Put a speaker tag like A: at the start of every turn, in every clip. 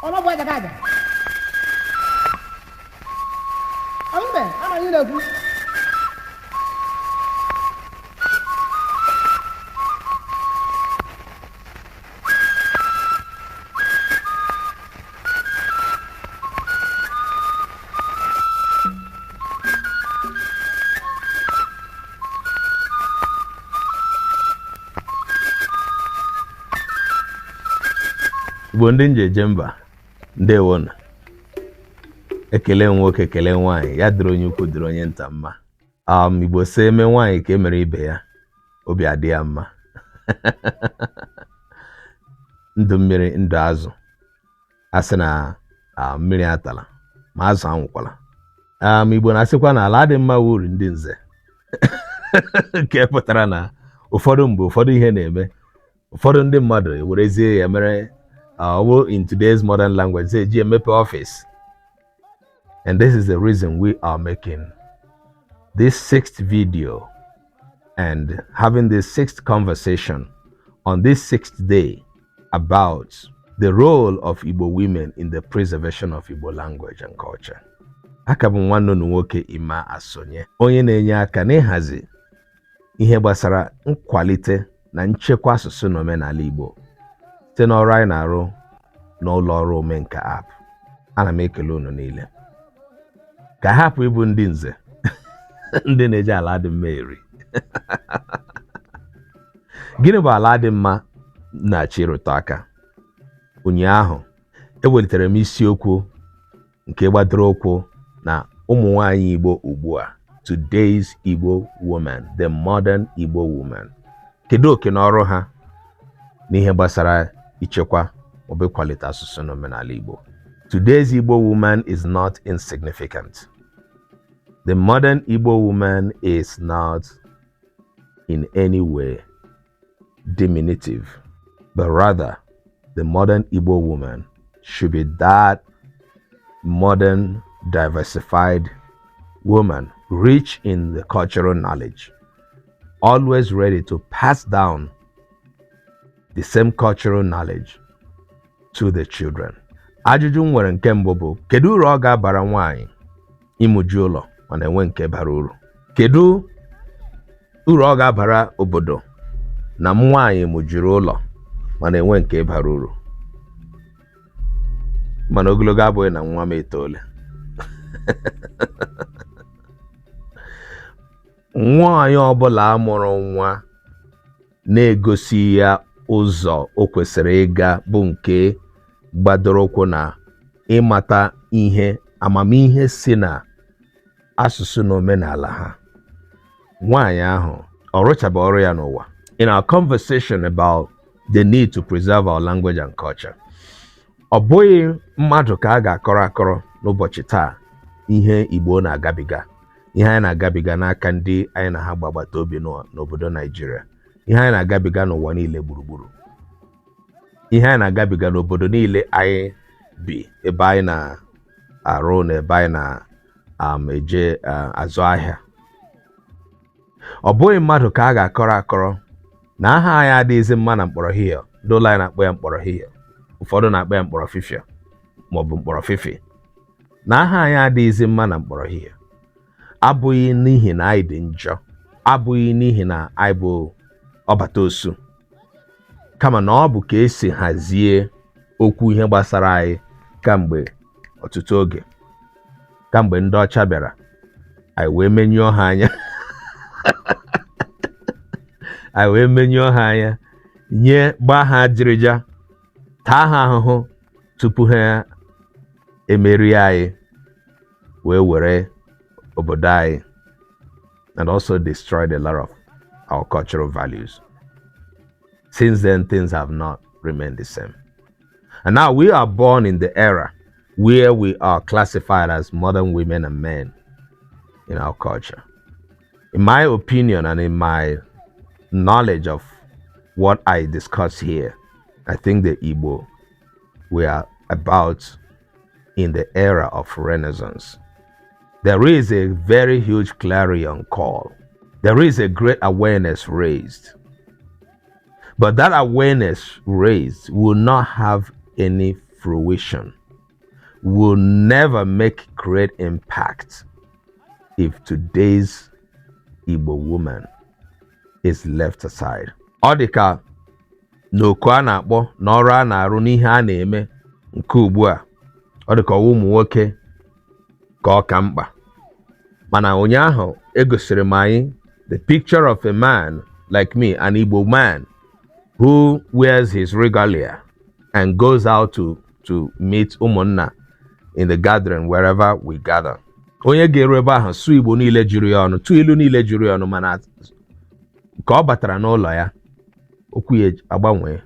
A: Ono boy kaja. Ambe, ama yule ku.
B: Igbo ndị njeje mba ndewo na ekele nwoke ekele nwaanyị ya dịrị onye ukwu dịrị onye nta mma. Igbo sị eme nwaanyị ka emere ibe ya obi adị ya mma. Ndụ mmiri ndụ azụ asị na mmiri atala ma azụ anwụkwala. Igbo na-asịkwa na ala dị mma wuru ndị nze nke pụtara na ụfọdụ mgbe ụfọdụ ihe na-eme ụfọdụ ndị mmadụ ewerezie ya mere in today's modern language, say GMP office. And this is the reason we are making this 6th video and having this 6th conversation on this 6th day about the role of Igbo women in the preservation of Igbo language and culture. Aka bụ nwanne unu nwoke Ima Asonye, onye na-enye aka n'ịhazi ihe gbasara nkwalite na nchekwa asụsụ na omenala Igbo site n'ọrụ anyị na-arụ n'ụlọ ọrụ omenka app. Ana m ekele unu niile ka hapụ ịbụ ndị nze ndị na-eji ala dị mma eri. Gịnị bụ ala dị mma na-achị ịrụtụ aka? Ụnyaahụ ewelitere m isiokwu nke gbadoro ụkwụ na ụmụ nwaanyị Igbo ugbu a, today's Igbo woman, the modern Igbo woman. Kedu oke na ọrụ ha n'ihe gbasara ichekwa obekwalite asụsụ na omenala Igbo? Today's Igbo woman is not insignificant. The modern Igbo woman is not in any way diminutive, but rather the modern Igbo woman should be that modern, diversified woman, rich in the cultural knowledge, always ready to pass down the same cultural knowledge to the children. Ajụjụ nwere nke mbụ bụ kedu uru ọ ga-abara nwaanyị ịmụju ụlọ mana enwe nke bara uru? Kedu uru ọ ga-abara obodo na nwaanyị mụjuru ụlọ mana enwe nke bara uru? Mana ogologo abụghị na nwa m etoole. Nwaanyị ọbụla amụrụ nwa na-egosi ya ụzọ o kwesịrị ịga bụ nke gbadoro ụkwụ na ịmata ihe amamihe si na asụsụ na omenala ha. Nwaanyị ahụ ọ rụchaba ọrụ ya n'ụwa. In our conversation about the need to preserve our language and culture, ọ bụghị mmadụ ka a ga-akọrọ akọrọ n'ụbọchị taa ihe Igbo na-agabiga, ihe anyị na-agabiga n'aka ndị anyị na ha gbagbata obi n'obodo Nigeria, ihe anyị na-agabiga n'ụwa niile gburugburu, ihe anyị na-agabiga n'obodo niile anyị bi, ebe anyị na-arụ na ebe anyị na-eje azụ ahịa. Ọ bụghị mmadụ ka a ga-akọrọ akọrọ na aha anyị adịghịzi mma na mkpọrọ hihie. Ndị ụlọ anyị na-akpọ ya mkpọrọ hihie, ụfọdụ na-akpọ ya mkpọrọ fifia maọbụ mkpọrọ fifi. Na aha anyị adịghịzi mma na mkpọrọ hihie abụghị n'ihi na anyị dị njọ, abụghị n'ihi na anyị bụ ọbata osu, kama na ọ bụ ka esi hazie okwu ihe gbasara anyị kamgbe ọtụtụ oge. Kamgbe ndị ọcha bịara, anyị wee menyụọ ha anya anyị wee menyụọ ha anya, nye gbaa ha ajịrịja, taa ha ahụhụ tupu ha emerie anyị wee were obodo anyị, and also destroyed a lot of our cultural values. Since then, things have not remained the same. And now we are born in the era where we are classified as modern women and men in our culture. In my opinion and in my knowledge of what I discuss here, I think the Igbo, we are about in the era of Renaissance. There is a very huge clarion call there is a great awareness raised. But that awareness raised will not have any fruition, will never make great impact if today's Igbo woman is left aside. Ọ dị ka n'oku a na-akpọ n'ọrụ a na-arụ n'ihe a na-eme nke ugbu a, ọ dị ka ụmụ nwoke ka ọ ka mkpa. Mana ụnyaahụ egosiri m anyị the picture of a man like me, an Igbo man who wears his regalia and goes out to meet ụmụnna in the gathering wherever we gather. Onye ga-eru ebe ahụ sụ Igbo niile juru ya ọnụ, tụ ilu niile juru ya ọnụ, mana ka ọ batara n'ụlọ ya, okwu ya agbanwee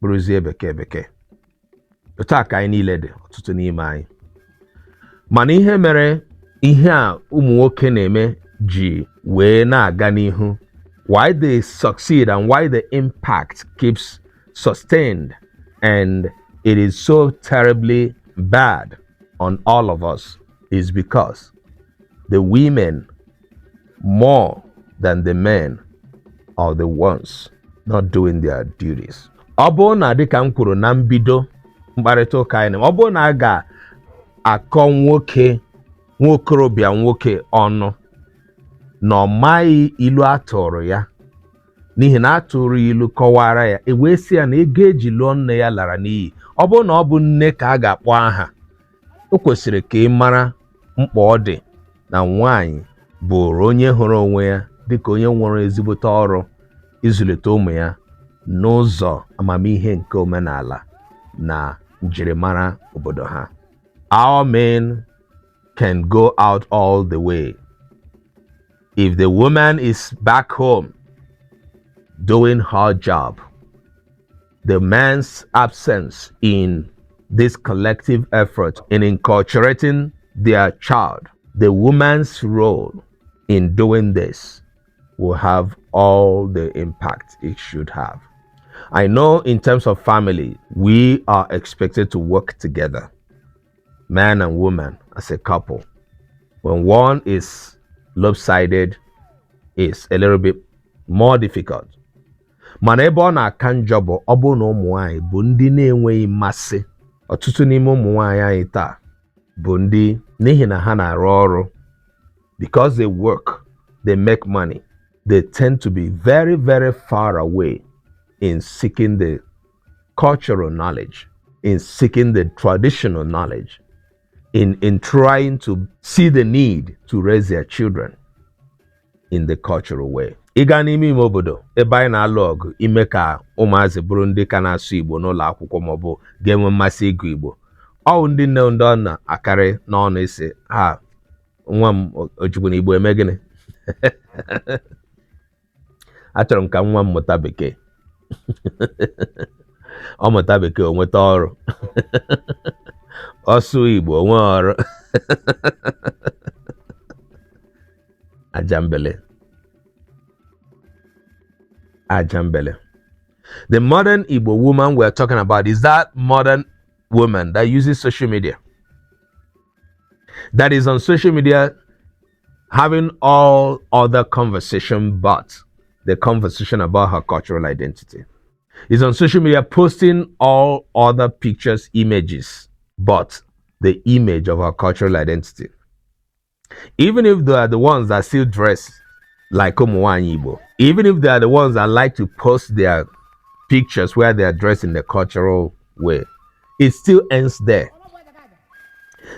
B: bụrụzie bekee. Otu a ka anyị niile dị, ọtụtụ n'ime anyị. Mana ihe mere ihe a ụmụ nwoke na-eme ji wee na-aga n'ihu, why they succeed and why the impact keeps sustained and it is so terribly bad on all of us, is because the women more than the men are the ones not doing their duties. Ọ bụrụ na dịka m kwuru na mbido mkparịta ụka anyị, ọ bụrụ na a ga-akọ nwokorobịa nwoke ọnụ na ọ maghị ilu atụrụ ya, n'ihi na atụrụ ilu kọwara ya, wee sị ya na ego eji lụọ nne ya lara n'iyi. Ọ bụrụ na ọ bụ nne ka a ga-akpọ aha, o kwesịrị ka ị mara mkpa ọ dị na nwaanyị bụrụ onye hụrụ onwe ya dịka onye nwere ezigbote ọrụ ịzụlite ụmụ ya n'ụzọ amamihe nke omenala na njirimara obodo ha. Our men can go out all the way. If the woman is back home doing her job, the man's absence in this collective effort in enculturating their child, the woman's role in doing this will have all the impact it should have. I know in terms of family, we are expected to work together, man and woman as a couple. When one is lopsided, it's a little bit more difficult. Mana ebe ọ na-aka njọ bụ ọ bụ na ụmụ nwaanyị bụ ndị na-enweghị mmasị. Ọtụtụ n'ime ụmụ nwaanyị anyị taa bụ ndị n'ihi na ha na-arụ ọrụ, because they work, they make money, they tend to be very, very far away in seeking the cultural knowledge, in seeking the traditional knowledge, in trying to see the need to raise their children in the cultural way. Ị gaa n'ime ime obodo ebe anyị na-alụ ọgụ ime ka ụmụazị bụrụ ndị ka na-asụ Igbo n'ụlọ akwụkwọ maọbụ ga-enwe mmasị ịgụ Igbo, ọ ndị nne ndị ọ na-akarị n'ọnụ isi ha, nwa m ojikwa na Igbo eme gịnị? Achọrọ m ka nwa m mụta bekee. Ọ mụta bekee o nweta ọrụ. Ọ sụọ Igbo o nwee ọrụ. Ajambele. The modern Igbo woman we're talking about is that modern woman that uses social media, that is on social media having all other conversation but the conversation about her cultural identity. Is on social media posting all other pictures, images, but the image of her cultural identity. Even if they are the ones that still dress like Umuwanyi Igbo, even if they are the ones that like to post their pictures where they are dressed in the cultural way, it still ends there.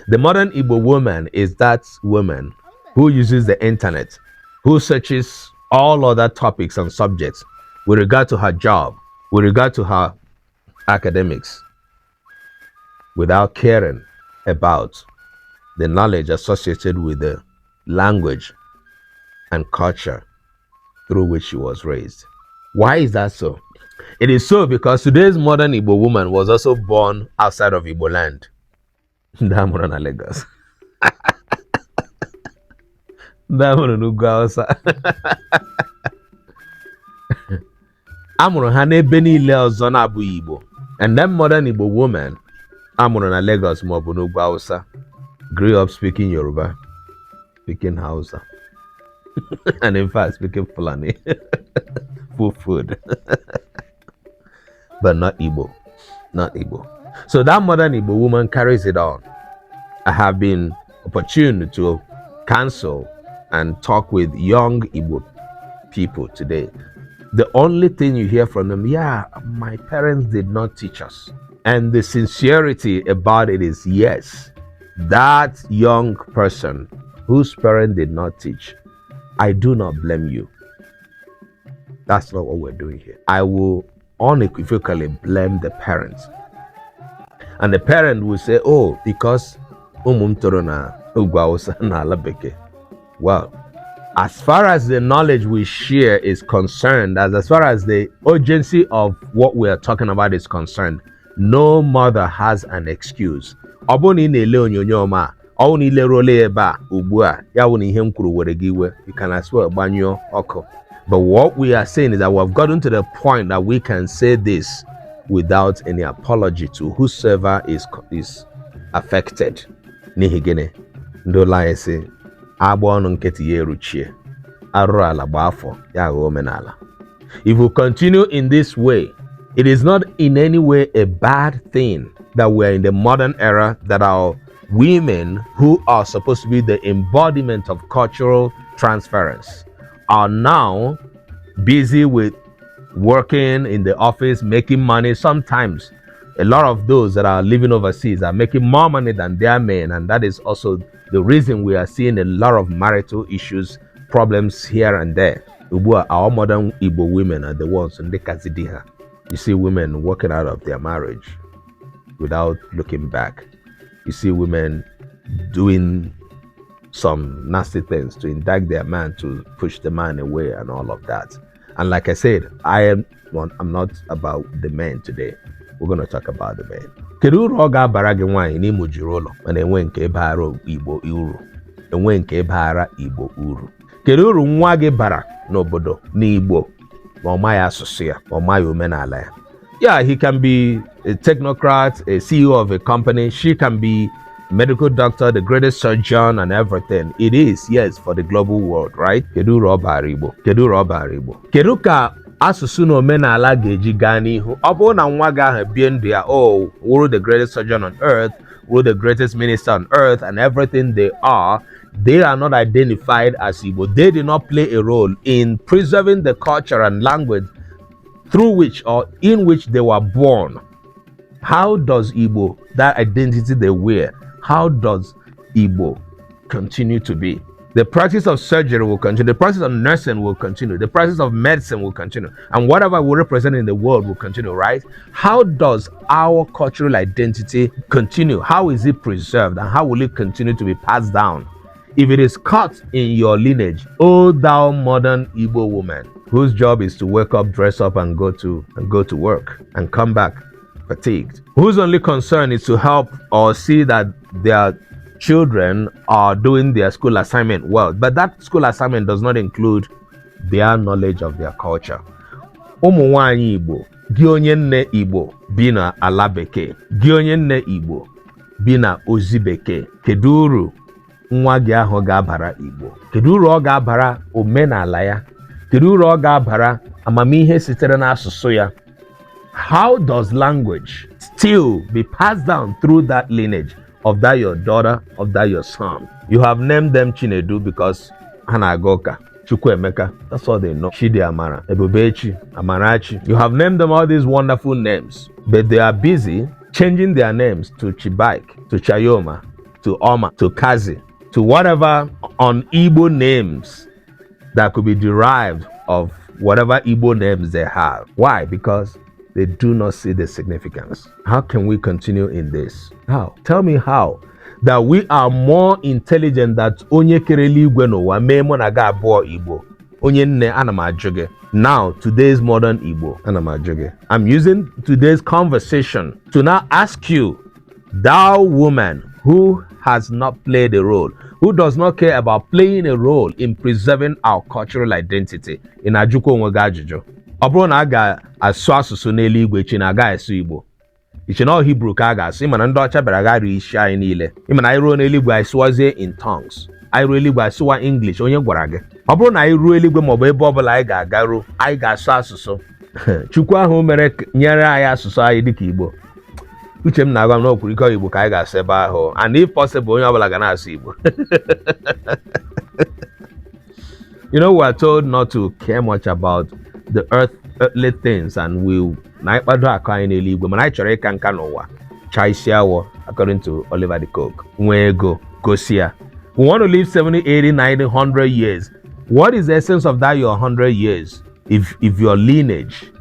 B: The modern Igbo woman is that woman who uses the internet, who searches all other topics and subjects with regard to her job, with regard to her academics, without caring about the knowledge associated with the language and culture through which she was raised. Why is that so? It is so because today's modern Igbo woman was also born outside of Igbo land. Damuru na Lagos. Damuru n'ugwu Hausa. Amụrụ ha n'ebe niile ọzọ na-abụghị Igbo. And that modern Igbo woman amụrụ na Lagos ma ọ bụ n'ugwu Hausa grew up speaking Yoruba, speaking Hausa. And in fact, speaking Fulani, full food, but not Igbo, not Igbo. So that modern Igbo woman carries it on. I have been opportune to counsel and talk with young Igbo people today. The only thing you hear from them, yeah, my parents did not teach us. And the sincerity about it is, yes, that young person whose parent did not teach, I do not blame you. That's not what we're doing here. I will unequivocally blame the parents. And the parent will say, oh, because well, as far as the knowledge we share is concerned, as far as the urgency of what we are talking about is concerned, no mother has an excuse. You can as well banyo oko. But what we are saying is that we have gotten to the point that we can say this without any apology to whosoever is affected. Nihigene ndola ese agbonu nketi yeruchie arụ ala gbafọ ya omenala. If we continue in this way, it is not in any way a bad thing that we are in the modern era, that our women who are supposed to be the embodiment of cultural transference are now busy with working in the office, making money. Sometimes a lot of those that are living overseas are making more money than their men, and that is also the reason we are seeing a lot of marital issues, problems here and there. Our modern Igbo women are the ones in the Kazidiha. You see women walking out of their marriage without looking back. You see women doing some nasty things to indict their man, to push the man away and all of that. And like I said, I'm not about the men today. We're going to talk about the men. Kedu uru ọ ga-abara gị nwaanyị n'ịmụ jiri ụlọ mana enwe nke bara Igbo uru, enwe nke bara Igbo uru? Kedu uru nwa gị bara n'obodo n'Igbo ma ọ maghị asụsụ ya, ma ọ maghị omenala ya? Yeah, he can be a technocrat, a CEO of a company. She can be medical doctor, the greatest surgeon and everything. It is, yes, for the global world, right? Kedu uru ọ bara Igbo? Kedu uru ọ bara Igbo? Kedu ka asụsụ na omenala ga-eji gaa n'ihu? Ọ bụrụ na nwa gị ahụ bie ndụ ya, oh, wụrụ the greatest surgeon on earth, wụrụ the greatest minister on earth, and everything they are not identified as Igbo. They did not play a role in preserving the culture and language through which or in which they were born. How does Igbo, that identity they wear, how does Igbo continue to be? The practice of surgery will continue. The practice of nursing will continue. The practice of medicine will continue. And whatever we represent in the world will continue, right? How does our cultural identity continue? How is it preserved? And how will it continue to be passed down? If it is cut in your lineage, O thou modern Igbo woman, whose job is to wake up, dress up, and go to work and come back fatigued, whose only concern is to help or see that their children are doing their school assignment well, but that school assignment does not include their knowledge of their culture. Ụmụ nwaanyị Igbo, gị onye nne Igbo bi na ala bekee, gị onye nne Igbo bi na ozi bekee, kedu uru nwa gị ahụ ga-abara Igbo? Kedu uru ọ ga-abara omenala ya? Kedu uru ọ ga-abara amamihe sitere n'asụsụ ya? How does language still be passed down through that lineage of that your daughter, of that your son? You have named them Chinedu because Hanagoka, Chukwuemeka, that's all they know. Chidi Amara, Ebubechi, Amarachi. You have named them all these wonderful names, but they are busy changing their names to Chibaik, to Chayoma, to Oma, to Kazi, to whatever on Igbo names that could be derived of whatever Igbo names they have. Why? Because they do not see the significance. How can we continue in this? How? Tell me how. That we are more intelligent than onye kereli igwe n'ụwa mee mụ na ga abụọ Igbo. Onye nne ana m ajụ gị. Now, today's modern Igbo, ana m ajụ gị. I'm using today's conversation to now ask you, thou woman who has not played a role, who does not care about playing a role in preserving our cultural identity. In ajụkwa onwe gị ajụjụ. Ọ bụrụ na a ga-asụ asụsụ n'eluigwe echi na aga asụ Igbo, iche na Hebrew ka a ga-asụ, ịma na ndị ọcha bịara gara isi anyị niile, ịma na anyị ruo n'eluigwe anyị sụwazie in tongues. anyị ruo eluigwe asụwa English onye gwara gị ọ bụrụ na anyị ruo eluigwe maọbụ ebe ọbụla anyị ga-agaru anyị ga-asụ asụsụ Chukwu ahụ nyere anyị asụsụ anyị dịka Igbo uche m na-agwa m na okwurikọ Igbo ka anyị ga-asụ ebe ahụ and if possible onye ọbụla ga na-asụ Igbo You know, we are told not to care much about the earthly things and na ịkpado akụ anyị n'eluigwe mana anyị chọrọ ịka nka n'ụwa chaa isi awọ according to Oliver de Coke nwee ego gosi ya. We want to live 70, 80, 90, 100 years. What is the essence of that your 100 years if your lineage,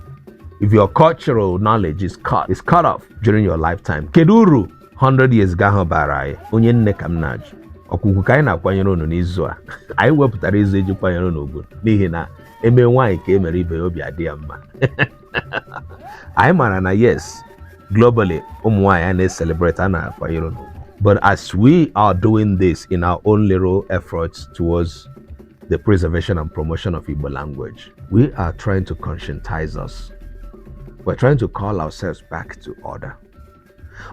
B: if your cultural knowledge is cut off during your lifetime? Kedu uru 100 years gaho bara anyị onye nne ka m na-ajụ ọkwụkwụ ka anyị na-akwanyere unu n'izu a anyị wepụtara izu eji kwanyere unu ugwu n'ihi na eme nwaanyị ka emere ibe ya obi adị ya mma anyị mara na yes globally ụmụ nwaanyị a na-celebrate a na-akwanyere unu. But as we are doing this in our own little efforts towards the preservation and promotion of Igbo language, we are trying to conscientize us. We're trying to call ourselves back to order.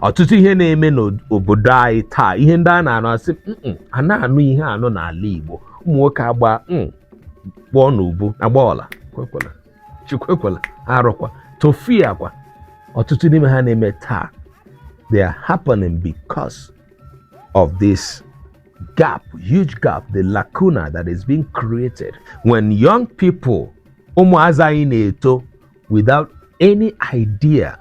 B: Ọtụtụ ihe na-eme n'obodo anyị taa ihe ndị a na-anụ asị a na-anụ ihe anụ n'ala Igbo ụmụ nwoke agba kpọọ n'ubu agba ọla kwekwela chikwekwela arụkwa tofia kwa ọtụtụ n'ime ha na-eme taa they are happening because of this gap, huge gap, the lacuna that is being created when young people ụmụazị anyị na-eto without any idea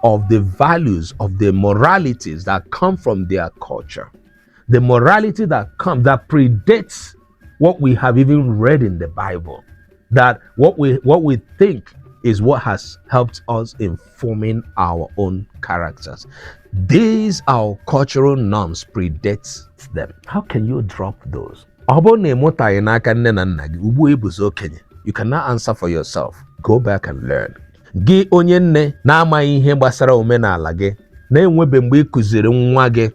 B: of the values, of the moralities that come from their culture. The morality that predates what we have even read in the Bible. That what we think is what has helped us in forming our own characters. These our cultural norms predates them. How can you drop those? You cannot answer for yourself. Go back and learn. Gị onye nne na-amaghị ihe gbasara omenala gị na-enwebe mgbe ị kụziri nwa gị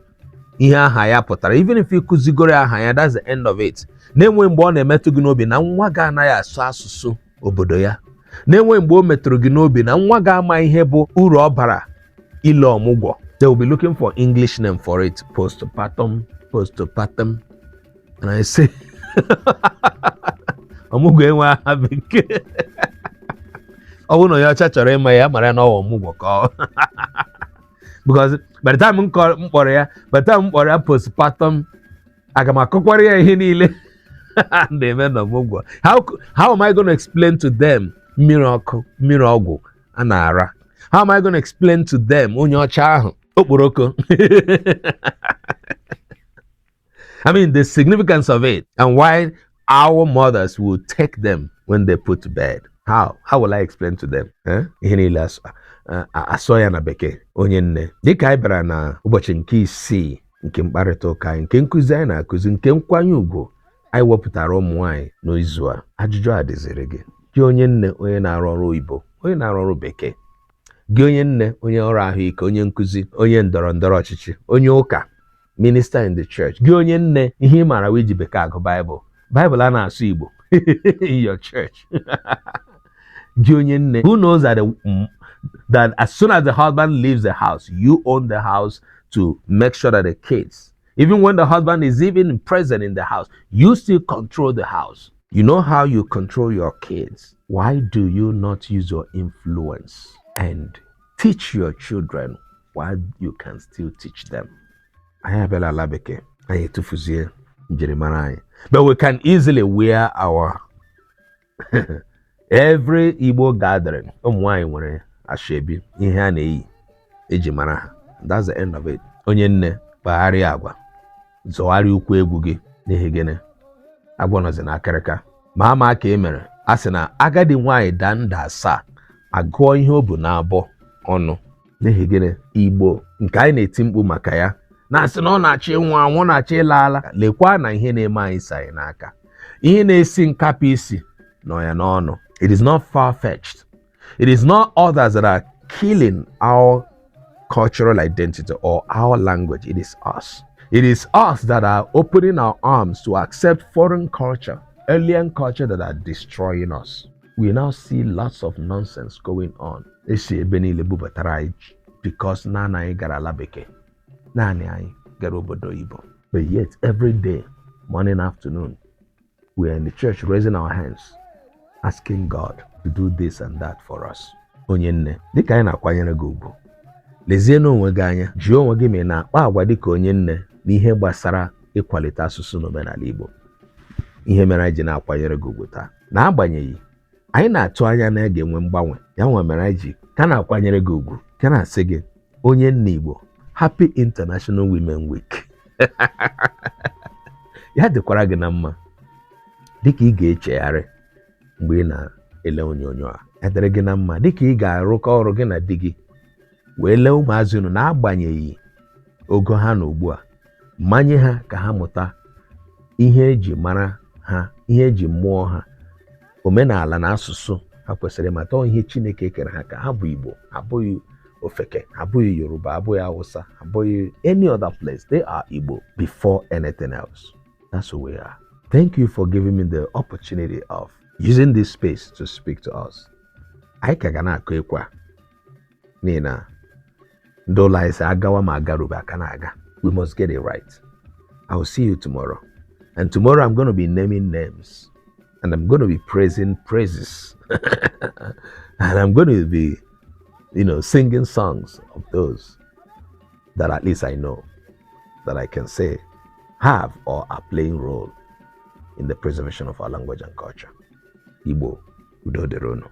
B: ihe aha ya pụtara even if ị kụzigoro aha ya that's the end of it. Na-enwe mgbe ọ na-emetụ gị n'obi na nwa gị anaghị asụ asụsụ obodo ya. Na-enwe mgbe o metụrụ gị n'obi na nwa gị ama ihe bụ uru ọ bara ile ọmụgwọ. They will be looking for English name for it. Postpartum. And I say ọmụgwọ enwe aha bekee. Ọ bụrụ na onye ọcha chọrọ ịma ya mara na ọwụ ọmụgwọ ka because by the time m kpọrọ ya postpartum aga m akọkwara ya ihe niile na-eme na ọmụgwọ. How am I going to explain to them mmiri ọkụ mmiri ọgwụ a na-ara? How am I going to explain to them onye ọcha ahụ okporoko? I mean the significance of it and why our mothers will take them when they put to bed. How will I explain to them? Ihe niile asọ ya na bekee onye nne dịka anyị bịara na ụbọchị nke isii nke mkparịta ụka anyị nke nkụzi anyị na-akụzi nke nkwanye ugwu anyị wepụtara ụmụ nwaanyị n'izu a. Ajụjụ a dịziri gị onye nne onye na-arụ ọrụ oyibo onye na-arụ ọrụ bekee gị onye nne onye ọrụ ahụike onye nkụzi onye ndọrọ ndọrọ ọchịchị onye ụka minister in the church gị onye nne ihe ị maara iji bekee agụ Bible a na-asụ Igbo in your church. Who knows that as soon as the husband leaves the house, you own the house to make sure that the kids, even when the husband is even present in the house, you still control the house. You know how you control your kids. Why do you not use your influence and teach your children while you can still teach them? But we can easily wear our every Igbo gathering ụmụ nwaanyị nwere ashebi ihe a na-eyi eji mara ha. That's the end of it. Onye nne kpagharịa agwa zọgharịa ukwu egwu gị n'ihi gịnị agwọ nọzi n'akịrịka ma ama ka e mere a sị na agadi nwaanyị daa nda asaa agụọ ihe o bu n'abọ ọnụ n'ihi gịnị Igbo nke anyị na-eti mkpu maka ya na-asị na ọ na-achọ ịnwụ anwụ na-achọ ịla ala. Lekwa na ihe na-eme anyị sa anyị n'aka ihe na-esi nkapị isi nọ ya n'ọnụ. It is not far-fetched. It is not others that are killing our cultural identity or our language. It is us. It is us that are opening our arms to accept foreign culture, alien culture that are destroying us. We now see lots of nonsense going on. Because nana anyị gara ala bekee, nani anyị gara obodo Igbo. But yet every day morning, afternoon. We are in the church raising our hands, asking God to do this and that for us. Onye nne, dịka anyị na-akwanyere gị ugwu, lezie n'onwe gị anya, jụọ onwe gị ma ị na-akpa agwa dịka onye nne n'ihe gbasara ịkwalite asụsụ na omenala Igbo. Ihe mere anyị ji na-akwanyere gị ugwu taa. N'agbanyeghị, anyị na-atụ anya na a ga-enwe mgbanwe. Ya nwa mere anyị ji ka na-akwanyere gị ugwu, ka na-asị gị, onye nne Igbo, Happy International Women Week. Ya dịkwara gị na mma dịka ị ga-echegharị mgbe ị na-ele onyonyo a. Ya dịrị gị na mma dịka ị ga-arụkọ ọrụ gị na di gị wee lee ụmụazị unu n'agbanyeghị ogo ha na ugbu a, manye ha ka ha mụta ihe eji mara ha, ihe eji mụọ ha, omenala na asụsụ ha kwesịrị mata ihe Chineke kere ha ka ha bụ Igbo, abụghị Ofeke, abụghị Yoruba, abụghị Hausa, abụghị any other place. They are Igbo before anything else. That's who we are. Thank you for giving me the opportunity of using this space to speak to us. I kagana kwekwa nina dola is agawa ma agaruba kanaga. We must get it right. I will see you tomorrow. And tomorrow I'm going to be naming names. And I'm going to be praising praises. And I'm going to be, singing songs of those that at least I know that I can say have or are playing role in the preservation of our language and culture. Igbo, Udo Derono.